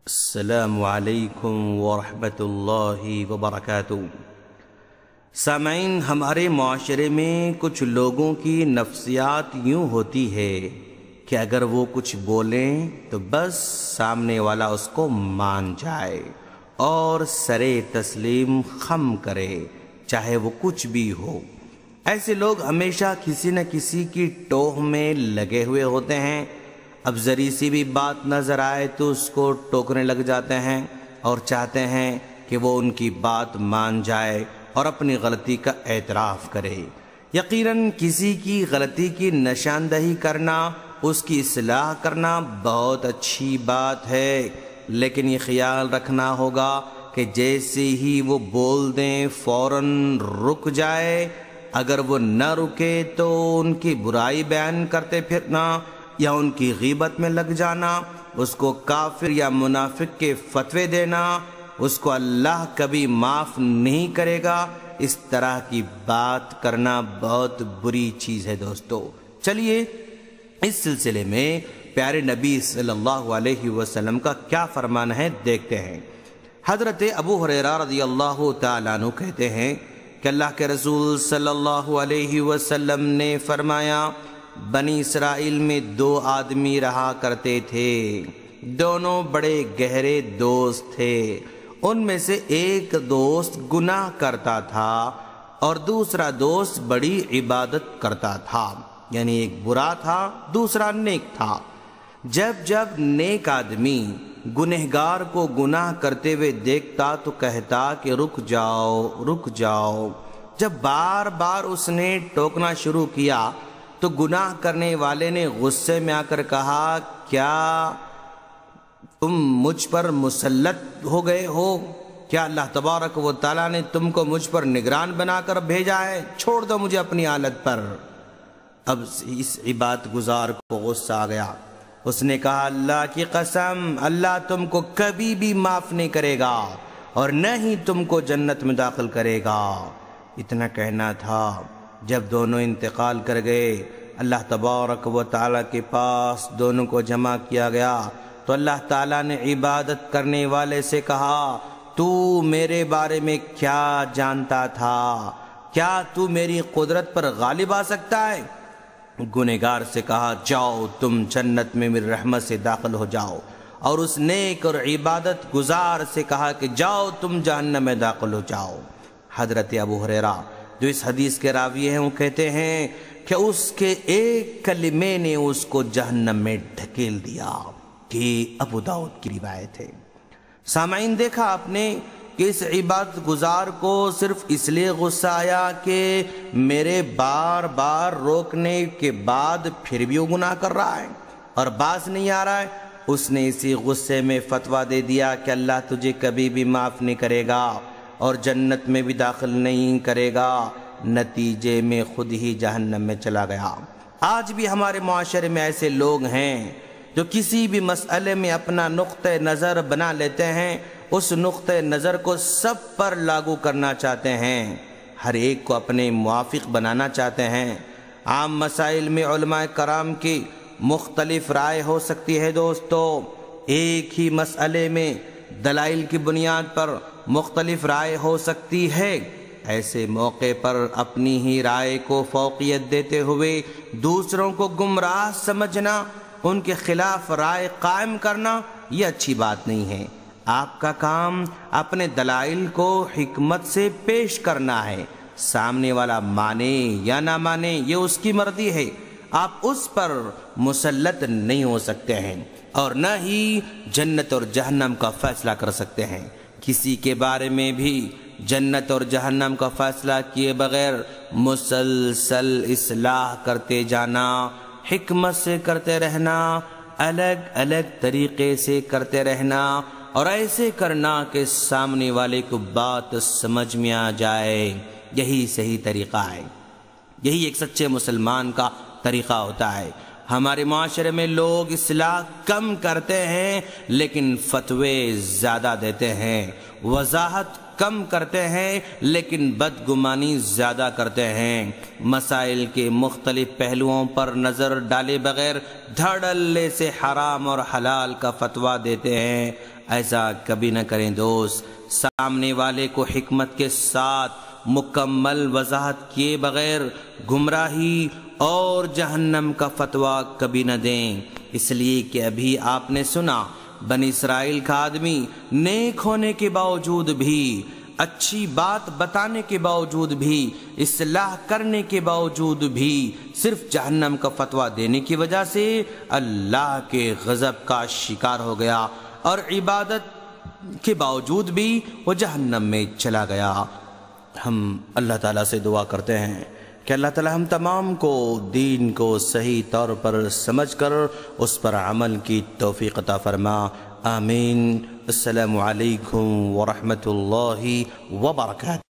السلام علیکم ورحمۃ اللہ وبرکاتہ۔ سامعین، ہمارے معاشرے میں کچھ لوگوں کی نفسیات یوں ہوتی ہے کہ اگر وہ کچھ بولیں تو بس سامنے والا اس کو مان جائے اور سرے تسلیم خم کرے، چاہے وہ کچھ بھی ہو۔ ایسے لوگ ہمیشہ کسی نہ کسی کی ٹوہ میں لگے ہوئے ہوتے ہیں۔ اب ذری سی بھی بات نظر آئے تو اس کو ٹوکنے لگ جاتے ہیں اور چاہتے ہیں کہ وہ ان کی بات مان جائے اور اپنی غلطی کا اعتراف کرے۔ یقیناً کسی کی غلطی کی نشاندہی کرنا، اس کی اصلاح کرنا بہت اچھی بات ہے، لیکن یہ خیال رکھنا ہوگا کہ جیسے ہی وہ بول دیں فوراً رک جائے۔ اگر وہ نہ رکے تو ان کی برائی بیان کرتے پھرنا یا ان کی غیبت میں لگ جانا، اس کو کافر یا منافق کے فتوے دینا، اس کو اللہ کبھی معاف نہیں کرے گا۔ اس طرح کی بات کرنا بہت بری چیز ہے۔ دوستو، چلیے اس سلسلے میں پیارے نبی صلی اللہ علیہ وسلم کا کیا فرمان ہے دیکھتے ہیں۔ حضرت ابو ہریرہ رضی اللہ تعالیٰ عنہ کہتے ہیں کہ اللہ کے رسول صلی اللہ علیہ وسلم نے فرمایا، بنی اسرائیل میں دو آدمی رہا کرتے تھے، دونوں بڑے گہرے دوست تھے۔ ان میں سے ایک دوست گناہ کرتا تھا اور دوسرا دوست بڑی عبادت کرتا تھا، یعنی ایک برا تھا دوسرا نیک تھا۔ جب نیک آدمی گنہگار کو گناہ کرتے ہوئے دیکھتا تو کہتا کہ رک جاؤ۔ جب بار بار اس نے ٹوکنا شروع کیا تو گناہ کرنے والے نے غصے میں آ کر کہا، کیا تم مجھ پر مسلط ہو گئے ہو؟ کیا اللہ تبارک و تعالیٰ نے تم کو مجھ پر نگران بنا کر بھیجا ہے؟ چھوڑ دو مجھے اپنی حالت پر۔ اب اس عبادت گزار کو غصہ آ گیا۔ اس نے کہا، اللہ کی قسم، اللہ تم کو کبھی بھی معاف نہیں کرے گا اور نہ ہی تم کو جنت میں داخل کرے گا۔ اتنا کہنا تھا۔ جب دونوں انتقال کر گئے، اللہ تبارک و تعالیٰ کے پاس دونوں کو جمع کیا گیا تو اللہ تعالیٰ نے عبادت کرنے والے سے کہا، تو میرے بارے میں کیا جانتا تھا؟ کیا تو میری قدرت پر غالب آ سکتا ہے؟ گنہگار سے کہا، جاؤ تم جنت میں میری رحمت سے داخل ہو جاؤ، اور اس نیک اور عبادت گزار سے کہا کہ جاؤ تم جہنم میں داخل ہو جاؤ۔ حضرت ابو ہریرہ جو اس حدیث کے راوی ہیں وہ کہتے ہیں کہ اس کے ایک کلمے نے اس کو جہنم میں ڈھکیل دیا، کہ ابو داؤد کی روایت ہے۔ سامعین، دیکھا آپ نے کہ اس عبادت گزار کو صرف اس لیے غصہ آیا کہ میرے بار بار روکنے کے بعد پھر بھی وہ گناہ کر رہا ہے اور باز نہیں آ رہا ہے۔ اس نے اسی غصے میں فتویٰ دے دیا کہ اللہ تجھے کبھی بھی معاف نہیں کرے گا اور جنت میں بھی داخل نہیں کرے گا۔ نتیجے میں خود ہی جہنم میں چلا گیا۔ آج بھی ہمارے معاشرے میں ایسے لوگ ہیں جو کسی بھی مسئلے میں اپنا نقطہ نظر بنا لیتے ہیں، اس نقطہ نظر کو سب پر لاگو کرنا چاہتے ہیں، ہر ایک کو اپنے موافق بنانا چاہتے ہیں۔ عام مسائل میں علماء کرام کی مختلف رائے ہو سکتی ہے۔ دوستو، ایک ہی مسئلے میں دلائل کی بنیاد پر مختلف رائے ہو سکتی ہے۔ ایسے موقع پر اپنی ہی رائے کو فوقیت دیتے ہوئے دوسروں کو گمراہ سمجھنا، ان کے خلاف رائے قائم کرنا، یہ اچھی بات نہیں ہے۔ آپ کا کام اپنے دلائل کو حکمت سے پیش کرنا ہے۔ سامنے والا مانے یا نہ مانے یہ اس کی مرضی ہے، آپ اس پر مسلط نہیں ہو سکتے ہیں اور نہ ہی جنت اور جہنم کا فیصلہ کر سکتے ہیں۔ کسی کے بارے میں بھی جنت اور جہنم کا فیصلہ کیے بغیر مسلسل اصلاح کرتے جانا، حکمت سے کرتے رہنا، الگ الگ طریقے سے کرتے رہنا اور ایسے کرنا کہ سامنے والے کو بات سمجھ میں آ جائے، یہی صحیح طریقہ ہے، یہی ایک سچے مسلمان کا طریقہ ہوتا ہے۔ ہمارے معاشرے میں لوگ اصلاح کم کرتے ہیں لیکن فتوے زیادہ دیتے ہیں، وضاحت کم کرتے ہیں لیکن بدگمانی زیادہ کرتے ہیں، مسائل کے مختلف پہلوؤں پر نظر ڈالے بغیر دھڑلے سے حرام اور حلال کا فتویٰ دیتے ہیں۔ ایسا کبھی نہ کریں دوست، سامنے والے کو حکمت کے ساتھ مکمل وضاحت کیے بغیر گمراہی اور جہنم کا فتویٰ کبھی نہ دیں، اس لیے کہ ابھی آپ نے سنا بنی اسرائیل کا آدمی نیک ہونے کے باوجود بھی، اچھی بات بتانے کے باوجود بھی، اصلاح کرنے کے باوجود بھی صرف جہنم کا فتویٰ دینے کی وجہ سے اللہ کے غضب کا شکار ہو گیا اور عبادت کے باوجود بھی وہ جہنم میں چلا گیا۔ ہم اللہ تعالیٰ سے دعا کرتے ہیں کہ اللہ تعالیٰ ہم تمام کو دین کو صحیح طور پر سمجھ کر اس پر عمل کی توفیق عطا فرما، آمین۔ السلام علیکم ورحمۃ اللہ وبرکاتہ۔